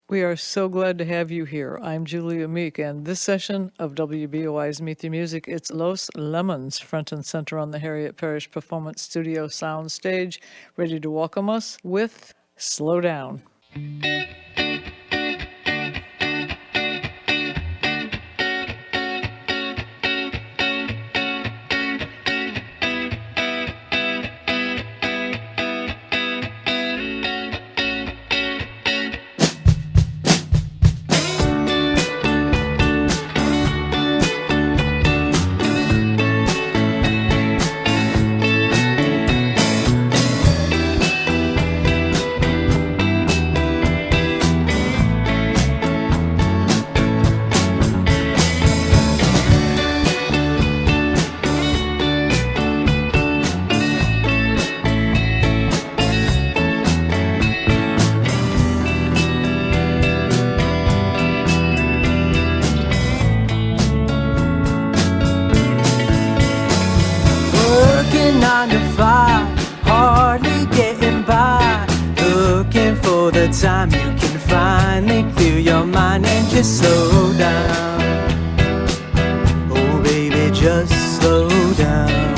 We are so glad to have you here. I'm Julia Meek, and this session of WBOI's Meet the Music, it's Los Lemons, front and center on the Harriet Parish Performance Studio sound stage, ready to welcome us with Slow Down. Working 9 to 5, hardly getting by, looking for the time you can finally clear your mind and just slow down. Oh baby, just slow down.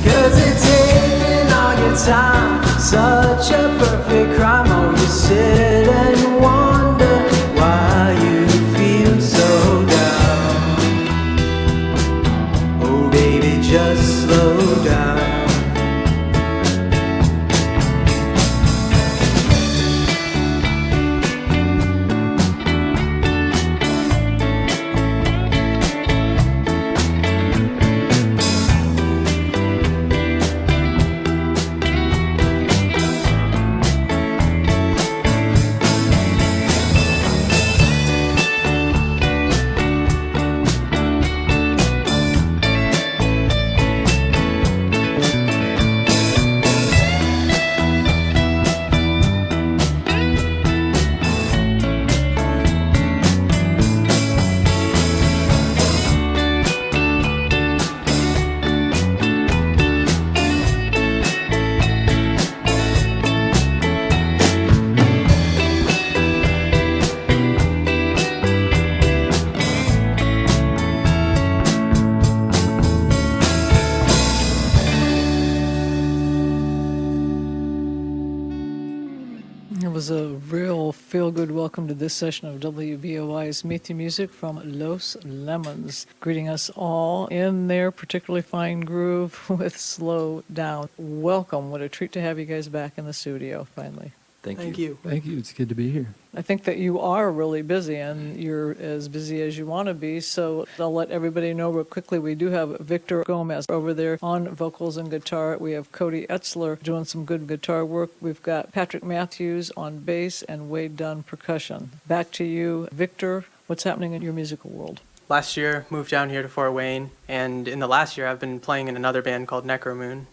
'Cause it's taking all your time, such a perfect crime. Oh, you sit and wonder why you feel so down. Oh baby, just slow down. It was a real feel-good welcome to this session of WBOI's Meet the Music from Los Lemons, greeting us all in their particularly fine groove with Slow Down. Welcome. What a treat to have you guys back in the studio, finally. Thank you. Thank you. It's good to be here. I think that you are really busy, and you're as busy as you want to be, so I'll let everybody know real quickly. We do have Victor Gomez over there on vocals and guitar. We have Cody Etzler doing some good guitar work. We've got Patrick Matthews on bass and Wade Dunn percussion. Back to you, Victor. What's happening in your musical world? Last year, moved down here to Fort Wayne, and in the last year, I've been playing in another band called Necromoon.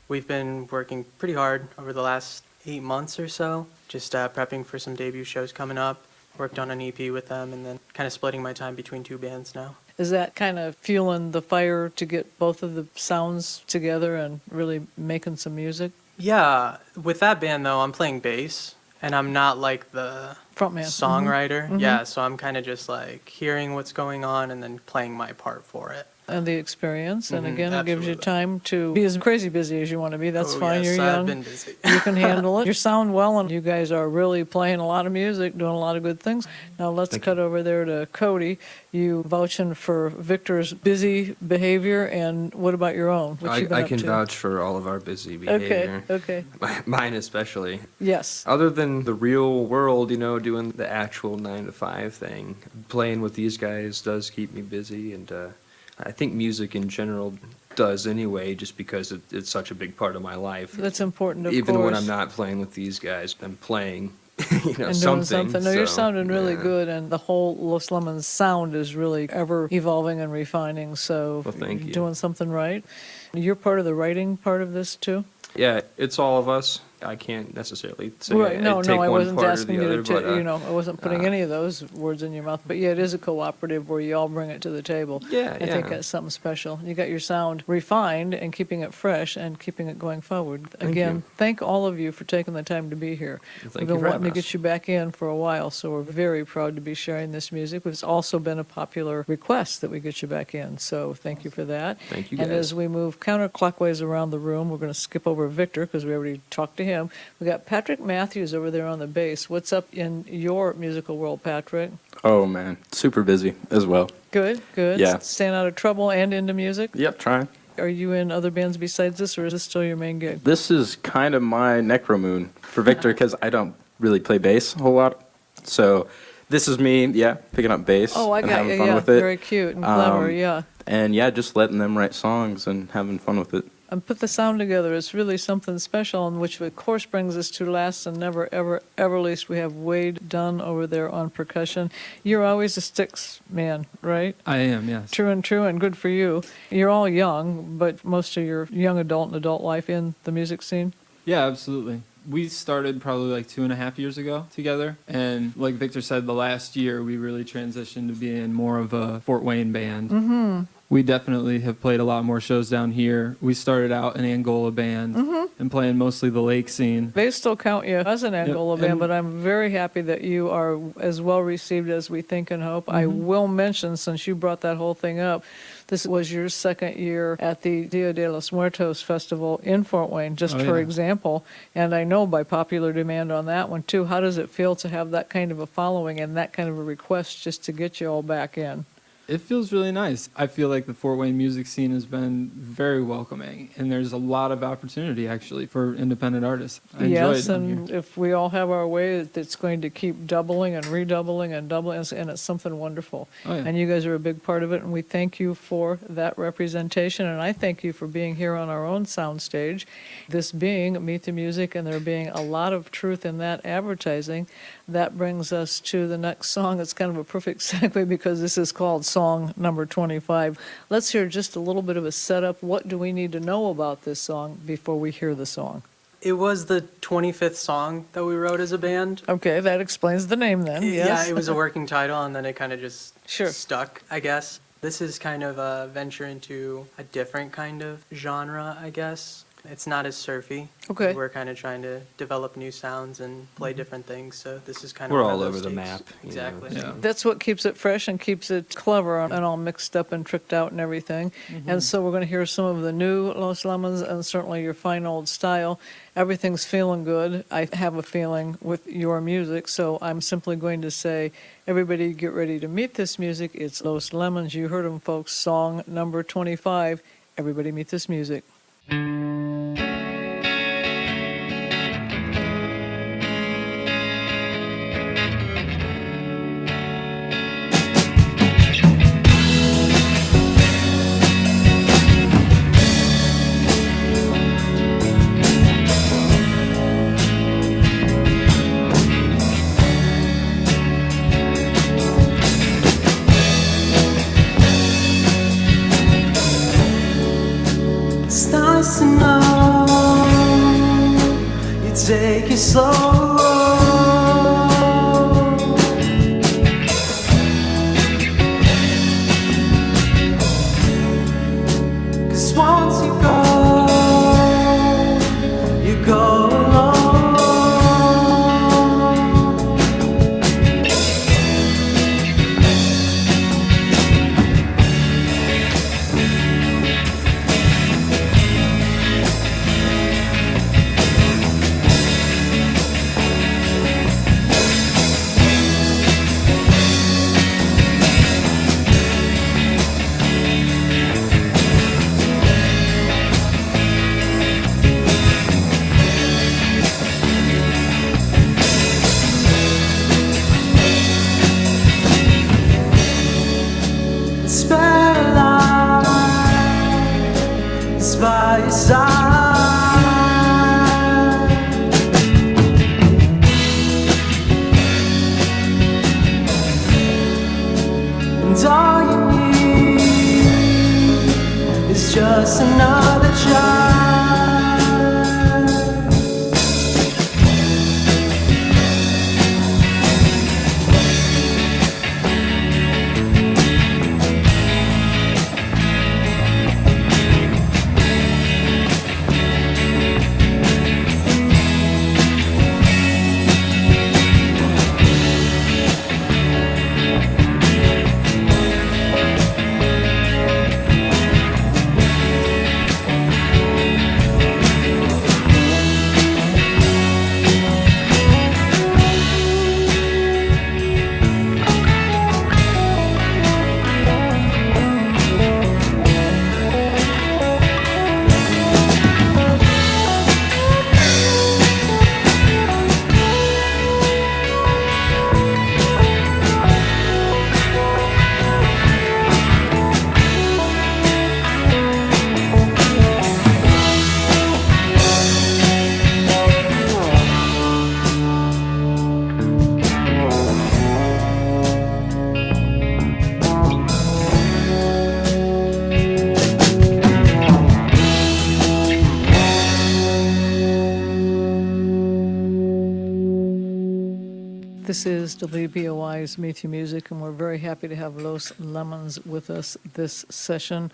We've been working pretty hard over the last 8 months or so, just prepping for some debut shows coming up. Worked on an EP with them, and then kind of splitting my time between two bands now. Is that kind of fueling the fire to get both of the sounds together and really making some music? Yeah, with that band though, I'm playing bass, and I'm not like the Frontman. songwriter. Mhm. Yeah, so I'm kind of just like hearing what's going on and then playing my part for it. And the experience, and Mhm, again, it gives you absolutely. time to be as crazy busy as you want to be. That's Oh, fine. yes, You're I've young. been busy. You can handle it. You sound well, and you guys are really playing a lot of music, doing a lot of good things. Now let's cut over there to Cody. You vouching for Victor's busy behavior, and what about your own? What you been I up can to? vouch for all of our busy Okay, behavior. okay. Mine especially. Yes. Other than the real world, doing the actual 9 to 5 thing, playing with these guys does keep me busy, and I think music in general does anyway, just because it's such a big part of my life. That's important, of Even course. when I'm not playing with these guys, I'm playing, And doing something. No, you're sounding really good, and the whole Los Lemons sound is really ever evolving and refining. So Well, thank you're you. doing something right. You're part of the writing part of this too. Yeah, it's all of us. I can't necessarily say Right, I no, take no, I one wasn't part or asking the you other, to, but I wasn't putting any of those words in your mouth, but yeah, it is a cooperative where you all bring it to the table. Yeah, I think yeah. that's something special. You got your sound refined and keeping it fresh and keeping it going forward. Thank Again, you. thank all of you for taking the time to be here. Thank We've you been for wanting to having get us. you back in for a while, so we're very proud to be sharing this music. It's also been a popular request that we get you back in, so thank you for that. Thank you, And guys. as we move counterclockwise around the room, we're going to skip over Victor because we already talked to him. We got Patrick Matthews over there on the bass. What's up in your musical world, Patrick? Oh man, super busy as well. Good, good. Yeah. Staying out of trouble and into music. Yep, trying. Are you in other bands besides this, or is this still your main gig? This is kind of my necromoon for Victor because I don't really play bass a whole lot. So this is me, yeah, picking up bass Oh, I and got having you. fun Yeah, with it. very cute and clever. Yeah. And yeah, just letting them write songs and having fun with it. And put the sound together. It's really something special, and which of course brings us to last and never, ever, ever least. We have Wade Dunn over there on percussion. You're always a sticks man, right? I am, yes. True and good for you. You're all young, but most of your young adult and adult life in the music scene. Yeah, absolutely. We started probably like 2.5 years ago together. And like Victor said, the last year we really transitioned to being more of a Fort Wayne band. Mm-hmm. We definitely have played a lot more shows down here. We started out an Angola band and playing mostly the lake scene. They still count you as an Angola band, and- but I'm very happy that you are as well received as we think and hope. I will mention, since you brought that whole thing up, this was your second year at the Dia de los Muertos Festival in Fort Wayne, just Oh, for yeah. example. And I know by popular demand on that one, too. How does it feel to have that kind of a following and that kind of a request just to get you all back in? It feels really nice. I feel like the Fort Wayne music scene has been very welcoming, and there's a lot of opportunity actually for independent artists. I enjoy Yes, it down and here. if we all have our way, it's going to keep doubling and redoubling and doubling, and it's something wonderful. Oh, yeah. And you guys are a big part of it, and we thank you for that representation, and I thank you for being here on our own soundstage. This being Meet the Music, and there being a lot of truth in that advertising, that brings us to the next song. It's kind of a perfect segue because this is called Song Number 25. Let's hear just a little bit of a setup. What do we need to know about this song before we hear the song? It was the 25th song that we wrote as a band. Okay, that explains the name then, yes. Yeah, it was a working title, and then it kind of just Sure. stuck, I guess. This is kind of a venture into a different kind of genre, I guess. It's not as surfy. Okay. We're kind of trying to develop new sounds and play different things, so this is kind of We're one all of those over the takes. map, you know. Exactly. Yeah. That's what keeps it fresh and keeps it clever and all mixed up and tricked out and everything. And so we're going to hear some of the new Los Lemons and certainly your fine old style. Everything's feeling good. I have a feeling with your music, so I'm simply going to say, everybody get ready to meet this music. It's Los Lemons. You heard them, folks. Song number 25. Everybody meet this music. It's nice to know you take it slow. Cause once you go alone. This is WBOI's Meet You Music, and we're very happy to have Los Lemons with us this session.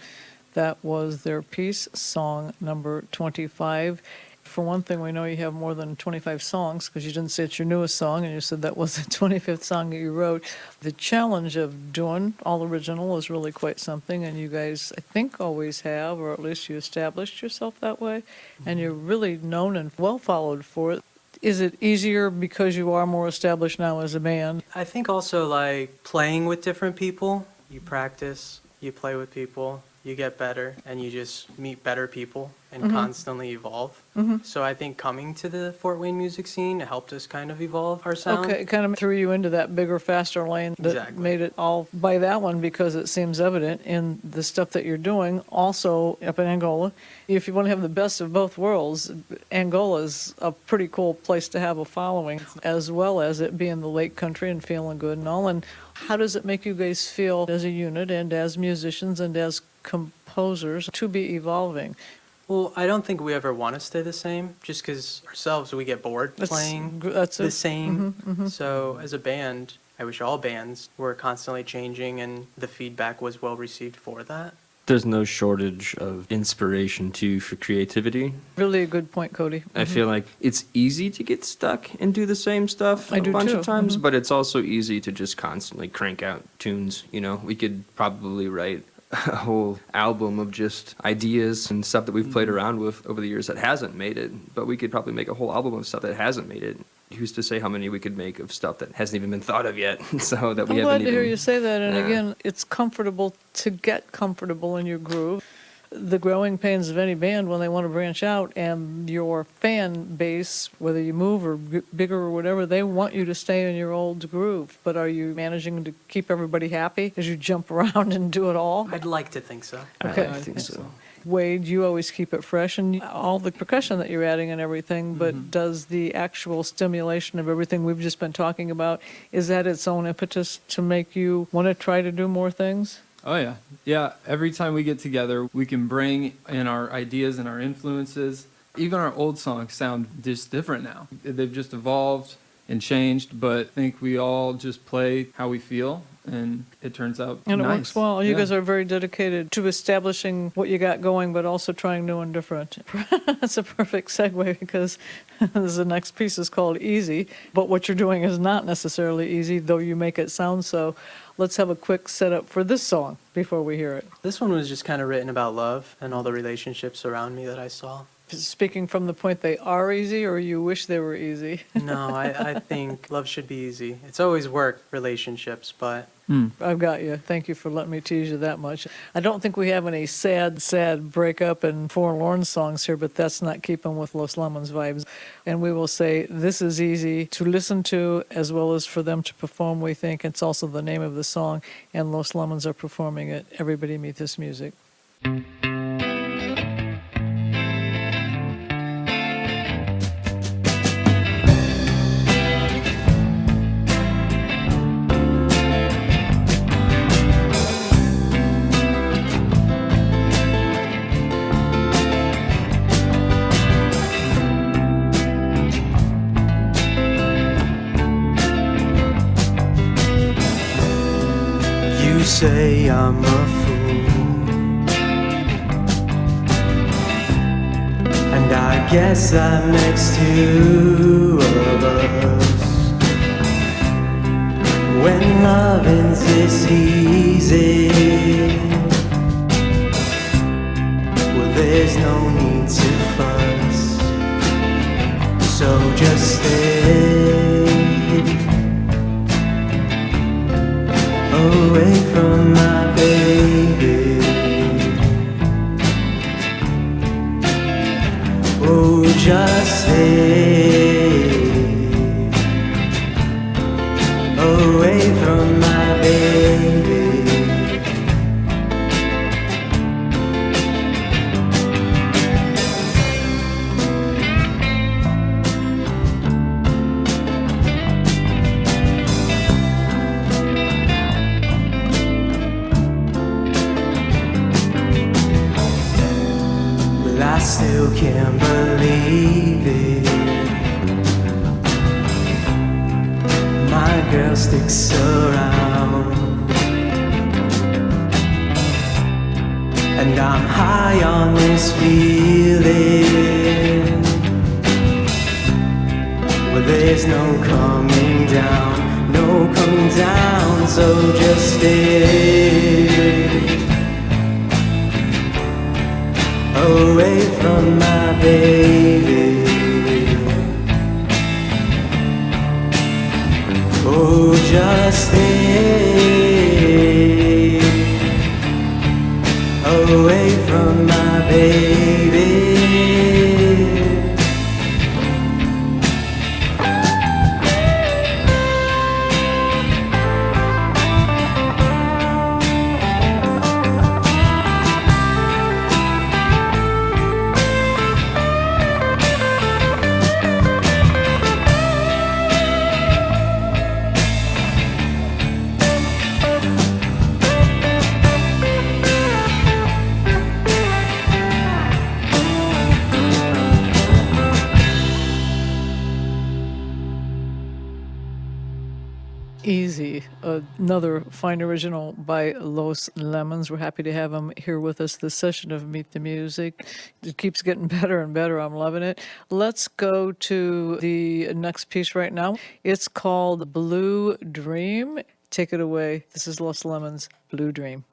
That was their piece, song number 25. For one thing, we know you have more than 25 songs because you didn't say it's your newest song, and you said that was the 25th song that you wrote. The challenge of doing all original is really quite something, and you guys, I think, always have, or at least you established yourself that way, and you're really known and well followed for it. Is it easier because you are more established now as a band? I think also like playing with different people, you practice, you play with people, you get better, and you just meet better people and constantly evolve. So I think coming to the Fort Wayne music scene helped us kind of evolve our sound. Okay, it kind of threw you into that bigger, faster lane that Exactly. made it all by that one because it seems evident in the stuff that you're doing. Also, up in Angola, if you want to have the best of both worlds, Angola's a pretty cool place to have a following, as well as it being the lake country and feeling good and all. And how does it make you guys feel as a unit and as musicians and as composers to be evolving? Well, I don't think we ever want to stay the same, just because ourselves, we get bored playing That's the it. same. So as a band, I wish all bands were constantly changing and the feedback was well received for that. There's no shortage of inspiration too for creativity. Really a good point, Cody. I feel like it's easy to get stuck and do the same stuff I a do bunch too. of times, but it's also easy to just constantly crank out tunes. You know, we could probably write a whole album of just ideas and stuff that we've played around with over the years that hasn't made it, but we could probably make a whole album of stuff that hasn't made it. Who's to say how many we could make of stuff that hasn't even been thought of yet? So that we I'm glad haven't to even. hear you say that. And Yeah. again, it's comfortable to get comfortable in your groove. The growing pains of any band when they want to branch out, and your fan base, whether you move or bigger or whatever, they want you to stay in your old groove. But are you managing to keep everybody happy as you jump around and do it all? I'd like to think so. Okay. I think so. Wade, you always keep it fresh, and all the percussion that you're adding and everything, but does the actual stimulation of everything we've just been talking about, is that its own impetus to make you want to try to do more things? Oh yeah. Yeah, every time we get together, we can bring in our ideas and our influences. Even our old songs sound just different now. They've just evolved and changed, but I think we all just play how we feel, and it turns out And nice. it works well. You Yeah. guys are very dedicated to establishing what you got going, but also trying new and different. That's a perfect segue because the next piece is called Easy, but what you're doing is not necessarily easy, though you make it sound so. Let's have a quick setup for this song before we hear it. This one was just kind of written about love and all the relationships around me that I saw. Speaking from the point they are easy, or you wish they were easy? No, I think love should be easy. It's always work, relationships, but I've got you. Thank you for letting me tease you that much. I don't think we have any sad breakup and forlorn songs here, but that's not keeping with Los Lemons vibes. And we will say this is easy to listen to as well as for them to perform, we think. It's also the name of the song, and Los Lemons are performing it. Everybody meet this music. You say I'm a fool, and I guess that makes two of us. When loving's this easy, well, there's no need to fuss. So just stay away from my baby. Oh, just stay away from my baby. Well, I still can't believe it. My sticks around. And I'm high on this feeling, well, there's no coming down, no coming down, so just stay away from my baby. Oh, just stay away from my baby. Easy, another fine original by Los Lemons. We're happy to have them here with us this session of Meet the Music. It keeps getting better and better. I'm loving it. Let's go to the next piece right now. It's called Blue Dream. Take it away. This is Los Lemons, Blue Dream.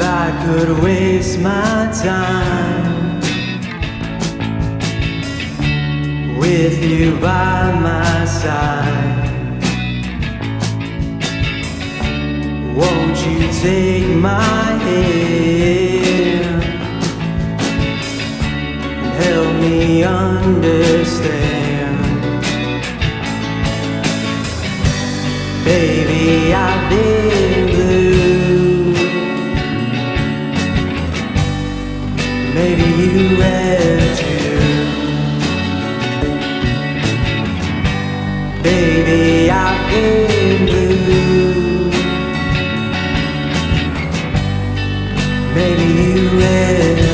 I could waste my time with you by my side. Won't you take my hand and help me understand? Baby, I've been blue. Maybe you have too. Baby, I've been blue. Maybe you have.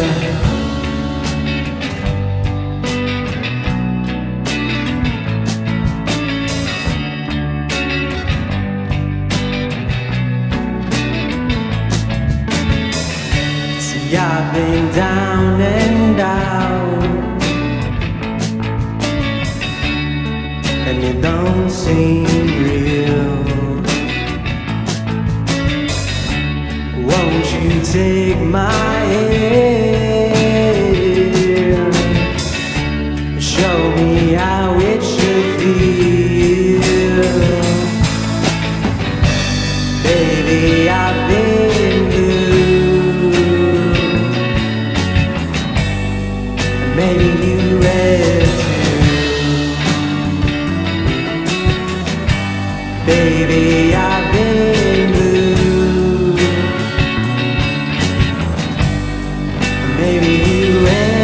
See, I've been down and out, and you don't seem real. Won't you take my hand, show me how it should feel? Baby, I've been blue. Maybe you have too. Baby, I've been blue. Maybe you have.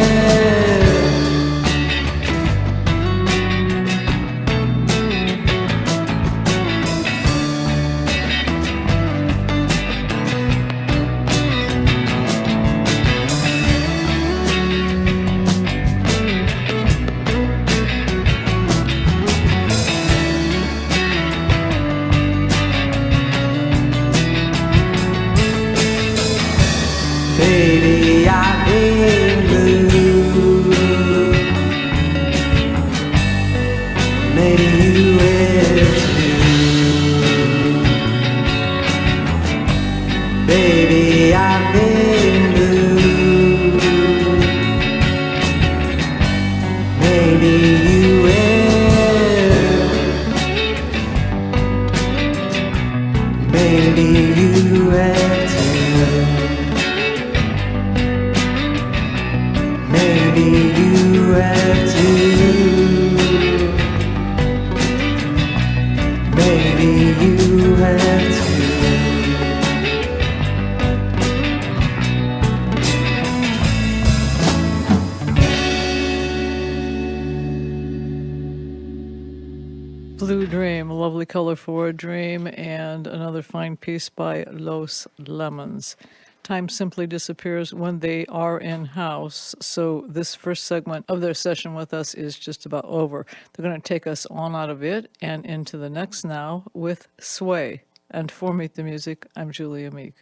Baby, I've been blue. Maybe you have too. Baby, I've been blue. Maybe you have. Maybe you have too. Maybe you have too. Maybe you have too. Color for a Dream, and another fine piece by Los Lemons. Time simply disappears when they are in-house, so this first segment of their session with us is just about over. They're going to take us on out of it and into the next now with Sway. And for Meet the Music, I'm Julia Meek.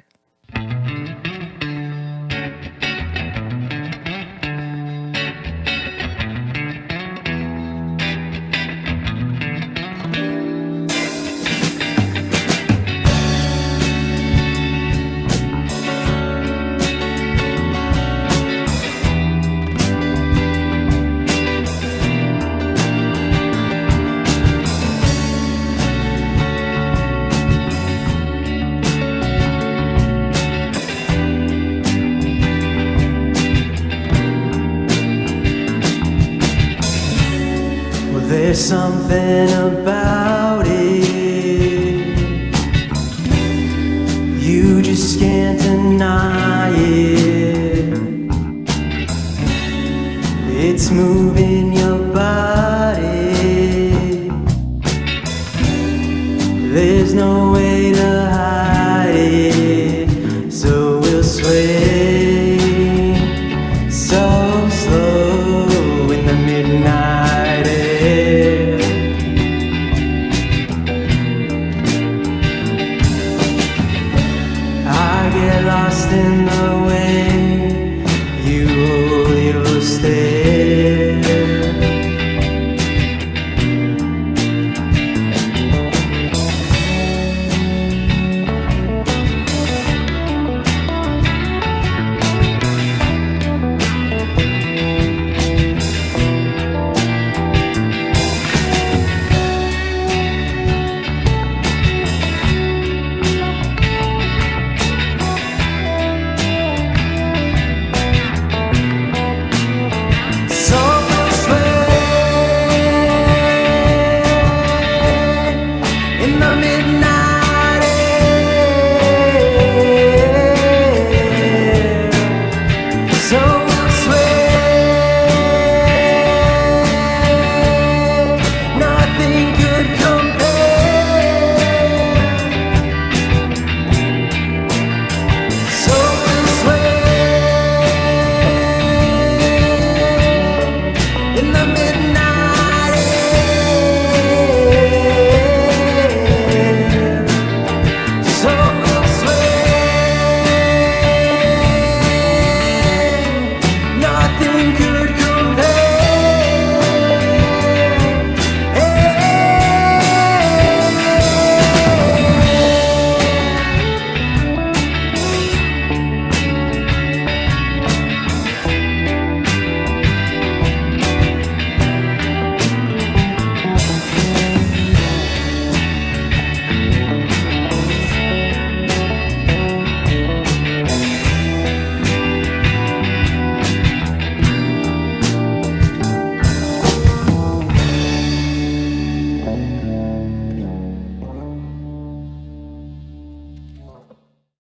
There's something about it, you just can't deny it. It's moving your body, there's no way to hide it. So we'll sway so slow in the midnight air. I get lost in the way you hold your stare.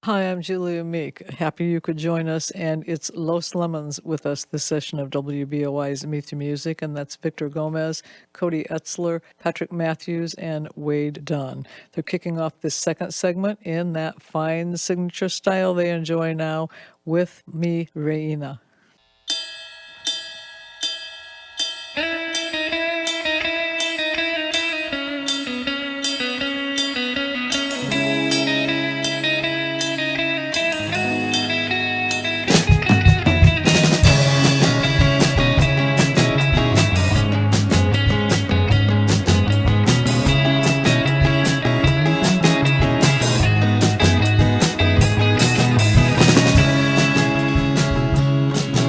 Hi, I'm Julia Meek. Happy you could join us, and it's Los Lemons with us this session of WBOI's Meet the Music, and that's Victor Gomez, Cody Etzler, Patrick Matthews, and Wade Dunn. They're kicking off this second segment in that fine signature style they enjoy now with Mi Reina.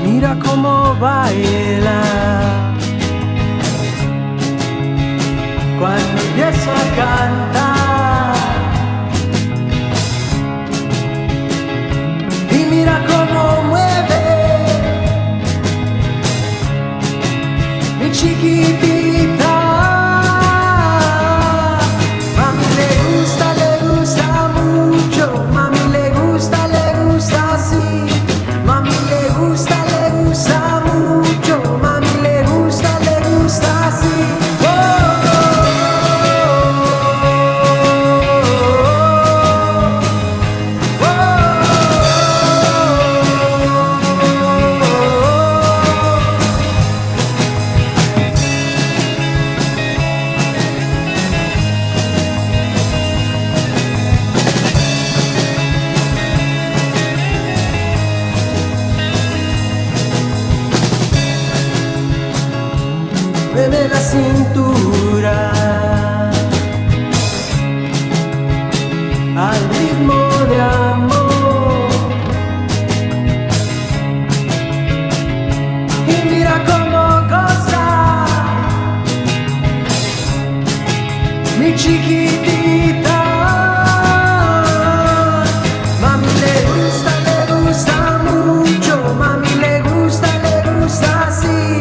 Mira cómo baila cuando empiezo a cantar. Y mira cómo mueve mi chiquitita. Mami le gusta mucho. Mami le gusta así. Mami le gusta mucho, mami le gusta así. Oh, oh, oh. mueve la cintura al ritmo de amor. Y mira cómo goza mi chiquitita. Mami le gusta mucho, mami le gusta así.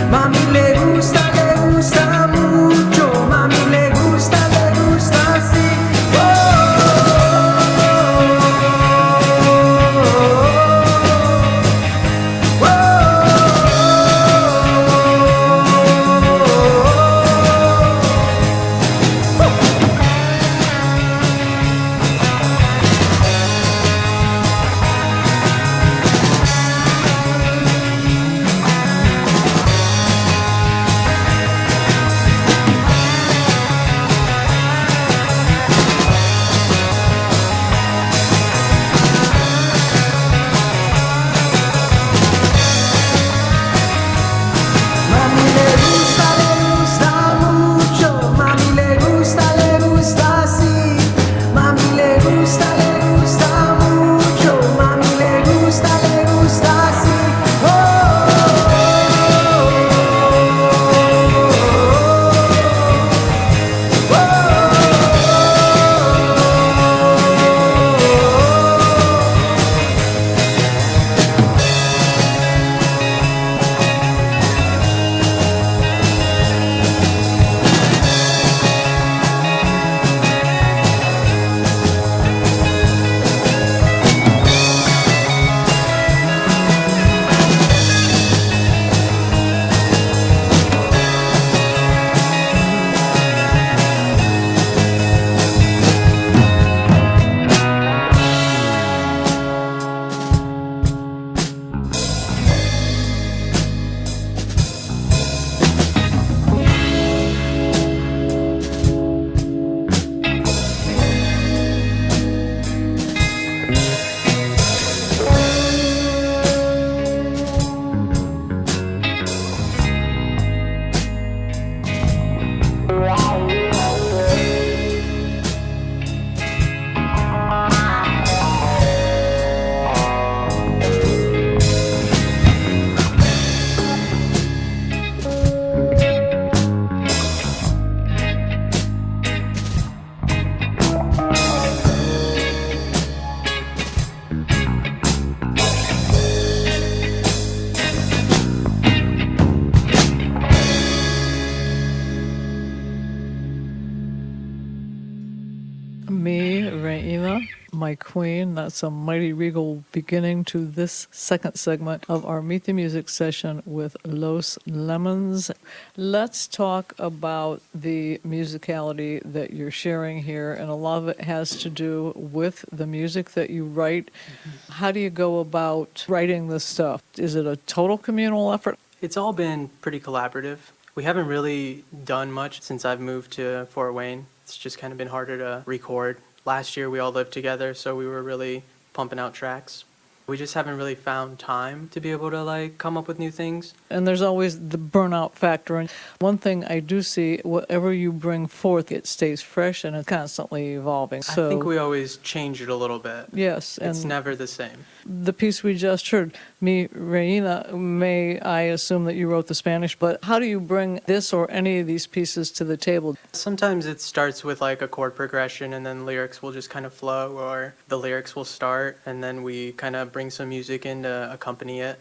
Mami le gusta mucho, mami le gusta así. Mami le gusta mucho, mami le gusta así. Mami le gusta mucho, mami le gusta así. Me, Raina, my queen. That's a mighty regal beginning to this second segment of our Meet the Music session with Los Lemons. Let's talk about the musicality that you're sharing here, and a lot of it has to do with the music that you write. How do you go about writing this stuff? Is it a total communal effort? It's all been pretty collaborative. We haven't really done much since I've moved to Fort Wayne. It's just kind of been harder to record. Last year we all lived together, so we were really pumping out tracks. We just haven't really found time to be able to like come up with new things. And there's always the burnout factor. And one thing I do see, whatever you bring forth, it stays fresh and it's constantly evolving. So I think we always change it a little bit. yes, It's and never the same. the piece we just heard, Me, Reina, may I assume that you wrote the Spanish, but how do you bring this or any of these pieces to the table? Sometimes it starts with like a chord progression and then lyrics will just kind of flow, or the lyrics will start and then we kind of bring some music in to accompany it.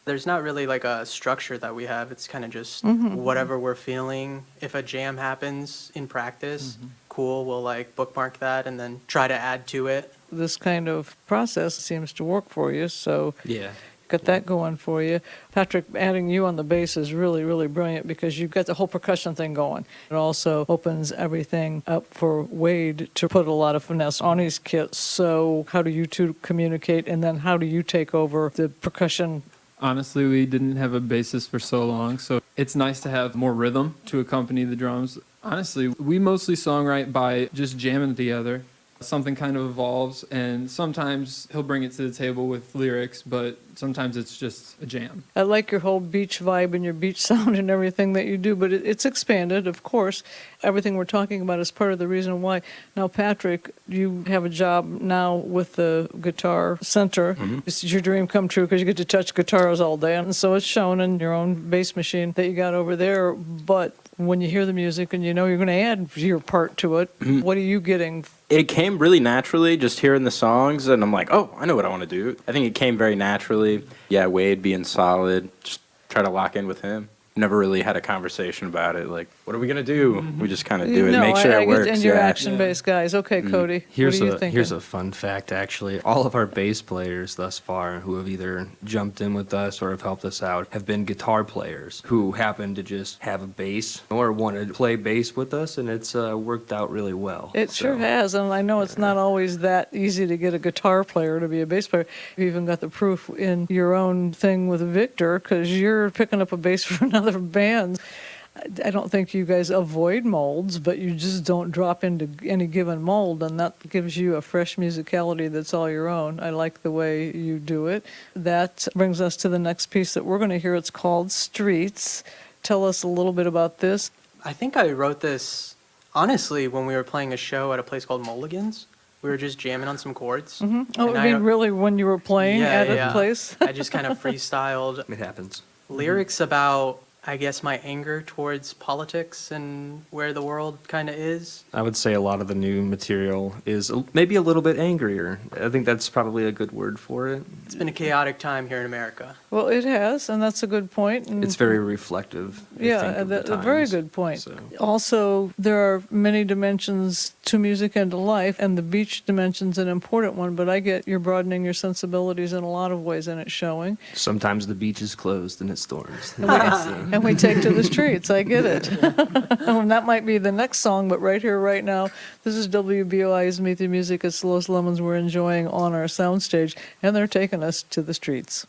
There's not really like a structure that we have. It's kind of just whatever we're feeling. If a jam happens in practice, cool, we'll like bookmark that and then try to add to it. This kind of process seems to work for you, so Yeah. got that going for you. Patrick, adding you on the bass is really, really brilliant because you've got the whole percussion thing going. It also opens everything up for Wade to put a lot of finesse on his kit. So how do you two communicate, and then how do you take over the percussion? Honestly, we didn't have a bassist for so long, so it's nice to have more rhythm to accompany the drums. Honestly, we mostly songwrite by just jamming together. something kind of evolves, and sometimes he'll bring it to the table with lyrics, but sometimes it's just a jam. I like your whole beach vibe and your beach sound and everything that you do, but it's expanded, of course. Everything we're talking about is part of the reason why. Now, Patrick, you have a job now with the Guitar Center. It's your dream come true because you get to touch guitars all day, and so it's shown in your own bass machine that you got over there. But when you hear the music and you know you're going to add your part to it, what are you getting? It came really naturally, just hearing the songs, and I'm like, oh, I know what I want to do. I think it came very naturally. Yeah, Wade being solid, just try to lock in with him. Never really had a conversation about it, like, what are we going to do? We just kind of do it, No, make sure I it get- works. And you're yeah. action-based guys. Okay, Cody, Here's what are you thinking? here's a fun fact, actually. All of our bass players thus far who have either jumped in with us or have helped us out have been guitar players who happen to just have a bass or want to play bass with us, and it's worked out really well. It sure So, has, and I know it's not always that easy to get a guitar player to be a bass player. You even got the proof in your own thing with Victor, because you're picking up a bass for another band. I don't think you guys avoid molds, but you just don't drop into any given mold, and that gives you a fresh musicality that's all your own. I like the way you do it. That brings us to the next piece that we're going to hear. It's called Streets. Tell us a little bit about this. I think I wrote this, honestly, when we were playing a show at a place called Mulligan's. We were just jamming on some chords. Oh, And I mean, really, when you were playing Yeah, at a yeah. place? I just kind of freestyled It happens. lyrics about, I guess, my anger towards politics and where the world kind of is. I would say a lot of the new material is maybe a little bit angrier. I think that's probably a good word for it. It's been a chaotic time here in America. Well, it has, and that's a good point. And It's very reflective. I yeah, think, of the a very times. good point. So. Also, there are many dimensions to music and to life, and the beach dimension's an important one, but I get you're broadening your sensibilities in a lot of ways, and it's showing. Sometimes the beach is closed and it storms. And we take to the streets. I get it. And that might be the next song, but right here, right now, this is WBOI's Meet the Music. It's Los Lemons we're enjoying on our soundstage, and they're taking us to the streets.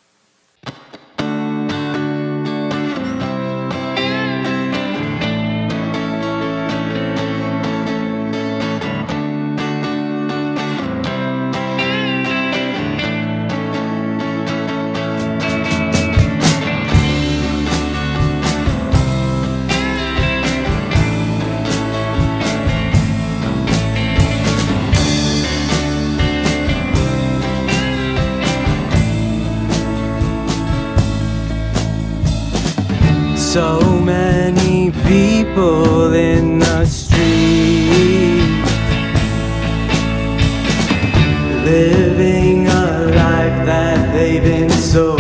So many people in the street, living a life that they've been sold.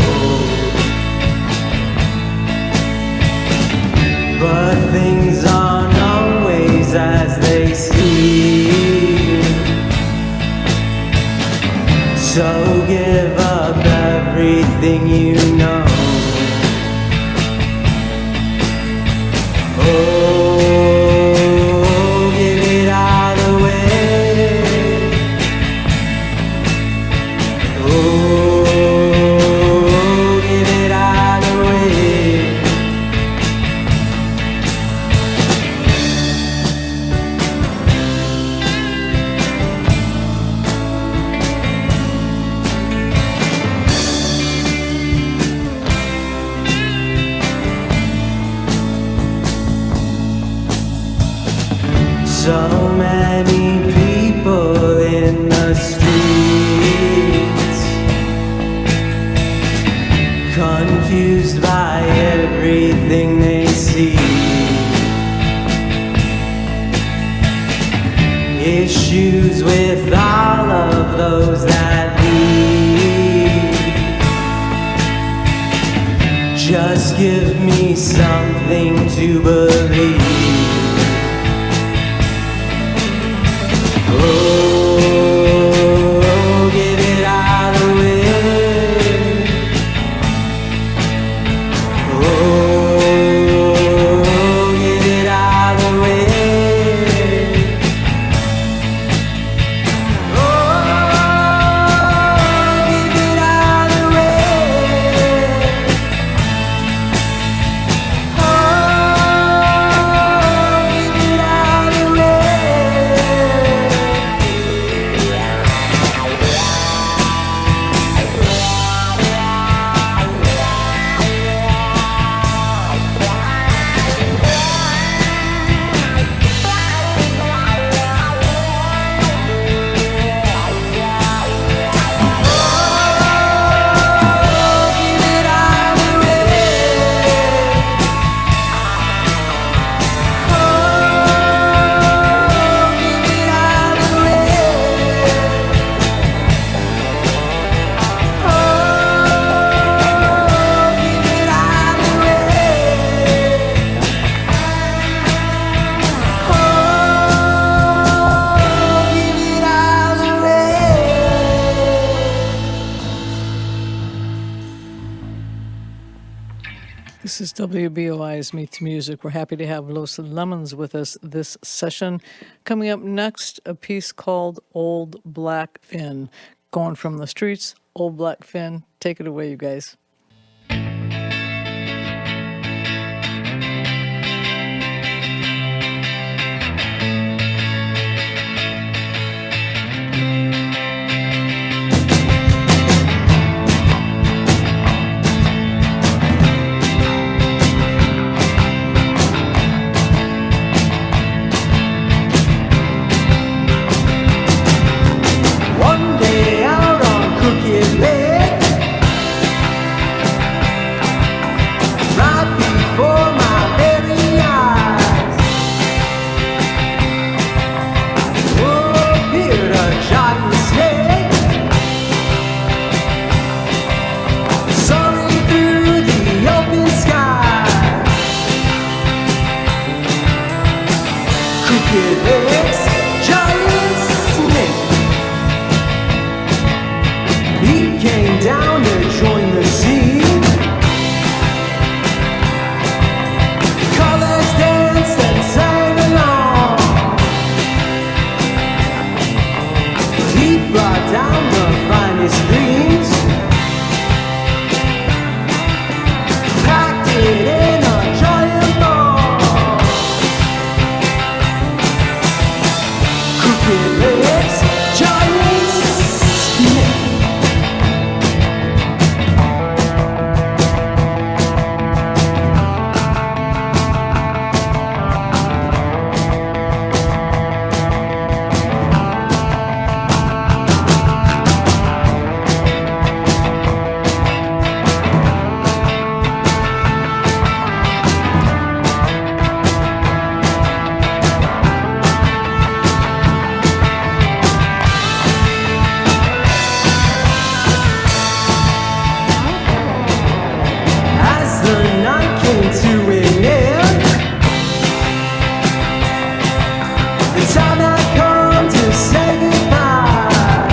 But things aren't always as they seem. So give up everything you know. Oh, get it out of the way. Oh, get it out of the way. So many people in the streets, confused by everything they see. Issues with all of those that leave. Just give me something to believe. Oh, get it out of the way. Oh, get it out of the way. Oh, get it out of the way. Oh, This is WBOI's Meet the Music. We're happy to have Los Lemons with us this session. Coming up next, a piece called Old Black Finn. Going from the streets, Old Black Finn. Take it away, you guys. One day out on Crooked Lake, right before my very eyes, appeared a giant snake, soaring through the open sky. Crooked Lake's giant snake. He came down to join the scene. Colors danced and sang along. He brought down the finest greens, packed it in a giant ball. Crooked Lake's giant snake. As the night came to an end, the time had come to say goodbye.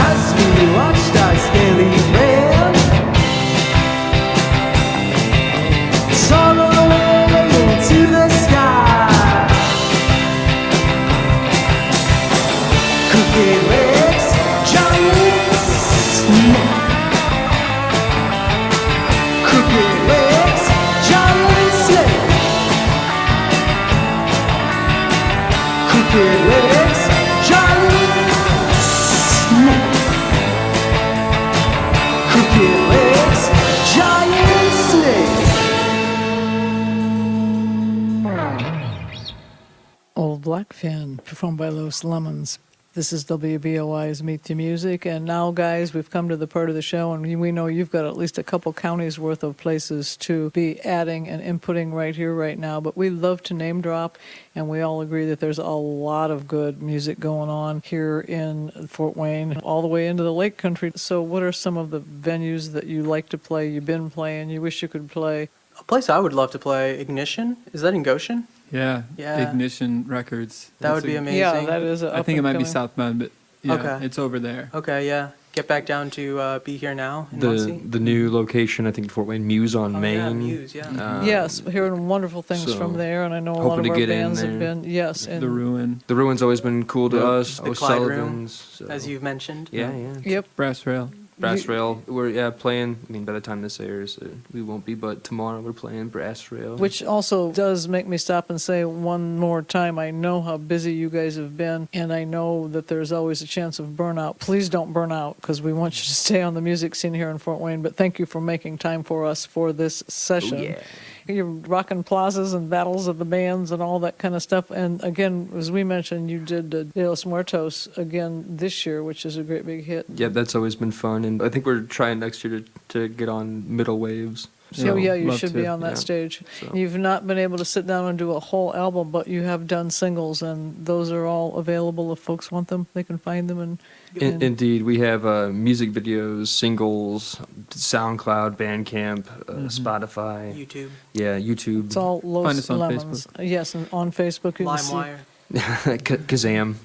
As we watched our scaly friend soar away into the sky, Crooked Lake's giant snake. Crooked Lake's giant snake. Crooked Lake's giant snake. Crooked Lake's giant snake. Old Black Finn, performed by Los Lemons. This is WBOI's Meet the Music. And now, guys, we've come to the part of the show, and we know you've got at least a couple counties worth of places to be adding and inputting right here, right now. But we love to name drop, and we all agree that there's a lot of good music going on here in Fort Wayne, all the way into the Lake Country. So what are some of the venues that you like to play, you've been playing, you wish you could play? A place I would love to play, Ignition. Is that in Goshen? Yeah, Yeah. Ignition Records. That would That's be a- amazing. Yeah, that is I think it might be South Bend, but yeah, Okay. it's over there. Okay, yeah. Get back down to Be Here Now in The Muncie. the new location, I think, Fort Wayne, Muse on Oh, Main. yeah, Muse, yeah. Yes, hearing wonderful things so from there, and I know a lot hoping of to our get in bands have there. been, yes. And The Ruin, The Ruin's always been cool to Yep. us. The Clyde Room, O'Sullivan's. So. As you've mentioned. Yeah, yeah. Yep. Brass Rail. Brass You- Rail. We're playing. I mean, by the time this airs, we won't be. But tomorrow we're playing Brass Rail. Which also does make me stop and say one more time, I know how busy you guys have been, and I know that there's always a chance of burnout. Please don't burn out, because we want you to stay on the music scene here in Fort Wayne. But thank you for making time for us for this session. Oh, yeah. You're rocking plazas and battles of the bands and all that kind of stuff. And again, as we mentioned, you did De Los Muertos again this year, which is a great big hit. Yeah, that's always been fun, and I think we're trying next year to get on Middle Waves. So yeah, you love should to, be on that yeah. stage. So. You've not been able to sit down and do a whole album, but you have done singles, and those are all available if folks want them. They can find them and. Indeed, we have music videos, singles, SoundCloud, Bandcamp, Spotify. YouTube, Yeah, YouTube. It's all Find Los us on Lemons. Yes, and on Facebook you can see. LimeWire. Kazam.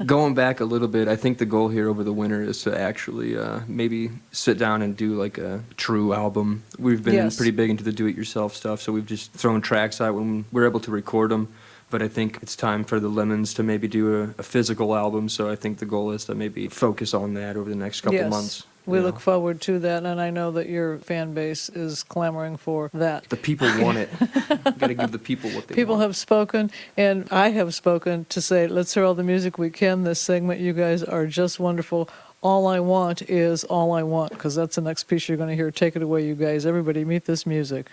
Going back a little bit, I think the goal here over the winter is to actually maybe sit down and do like a true album. We've been Yes. pretty big into the do-it-yourself stuff, so we've just thrown tracks out when we're able to record them. But I think it's time for the Lemons to maybe do a physical album, so I think the goal is to maybe focus on that over the next couple Yes. months. We you look know. forward to that, and I know that your fan base is clamoring for that. The people want it. Got to give the people what they People want. have spoken, and I have spoken to say, let's hear all the music we can. This segment, you guys are just wonderful. All I Want is All I Want, because that's the next piece you're going to hear. Take it away, you guys. Everybody meet this music.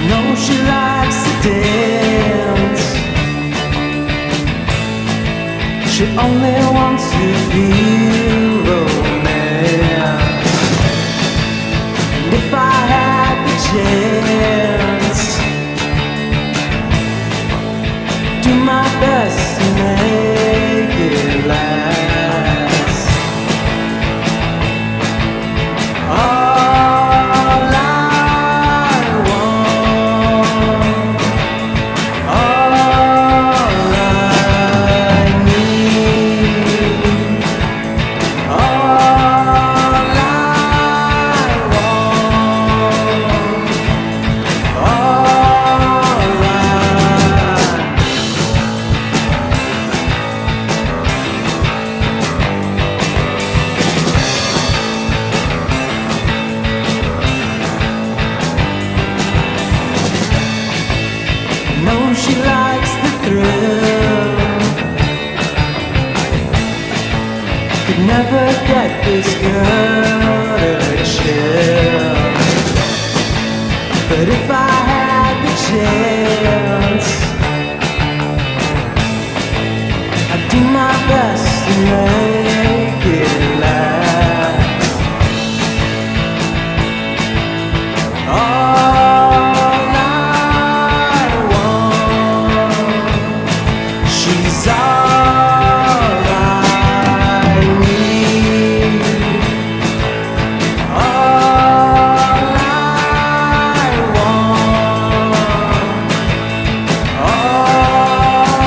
No, she likes to dance. She only wants to feel romance. And if I had the chance, do my best to make it last. All I want, all I need, all I want, all I know she likes the thrill. Could never get this girl to chill. But if I had the chance, I'd do my best to make it last. All I want, she's all I need. All I want, all I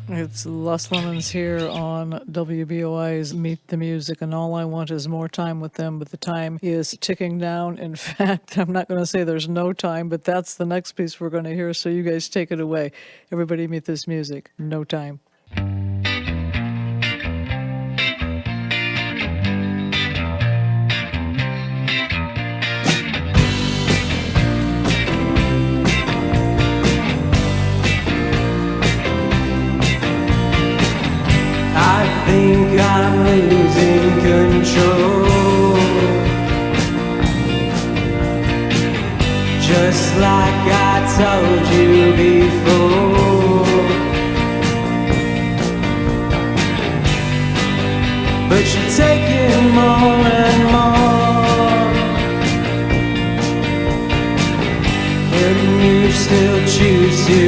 It's Les Lemons here on WBOI's Meet the Music, and all I want is more time with them, but the time is ticking down. In fact, I'm not going to say there's no time, but that's the next piece we're going to hear, so you guys take it away. Everybody meet this music. No time. I think I'm losing control, just like I told you before. But you're taking more and more, and you still choose to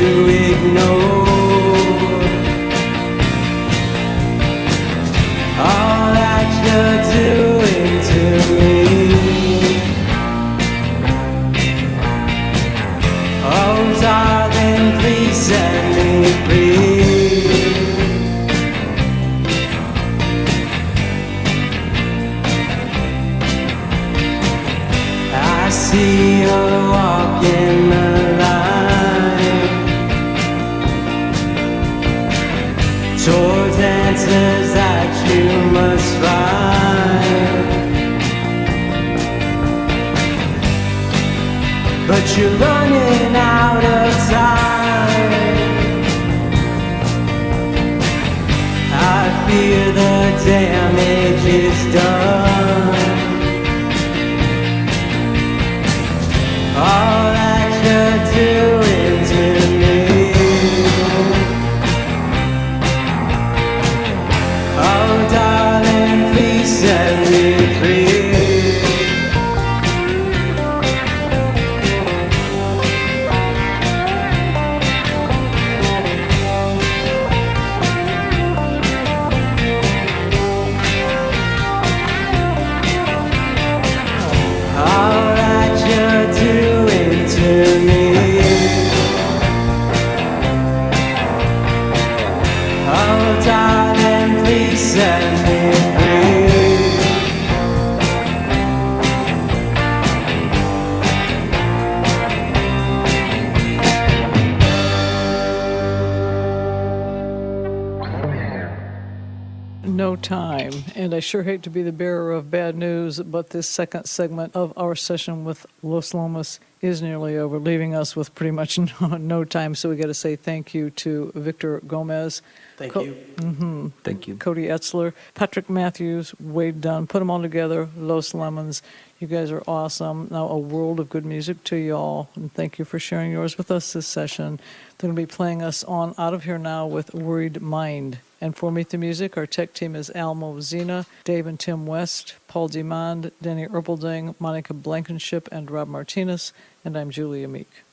towards answers that you must find. But you're running out of time. I fear the damage is done. All that you're doing to me. Oh darling, please set me free. All that you're doing to me. Oh darling, please set me free. No time. And I sure hate to be the bearer of bad news, but this second segment of our session with Los Lomas is nearly over, leaving us with pretty much no time. So we got to say thank you to Victor Gomez. Thank Co- you. Thank you. Cody Etzler, Patrick Matthews, Wade Dunn, put them all together, Los Lemons. You guys are awesome. Now, a world of good music to y'all, and thank you for sharing yours with us this session. They're going to be playing us on Out of Here Now with Worried Mind. And for Meet the Music, our tech team is Almo Zena, Dave and Tim West, Paul Demond, Danny Erpelding, Monica Blankenship, and Rob Martinez, and I'm Julia Meek.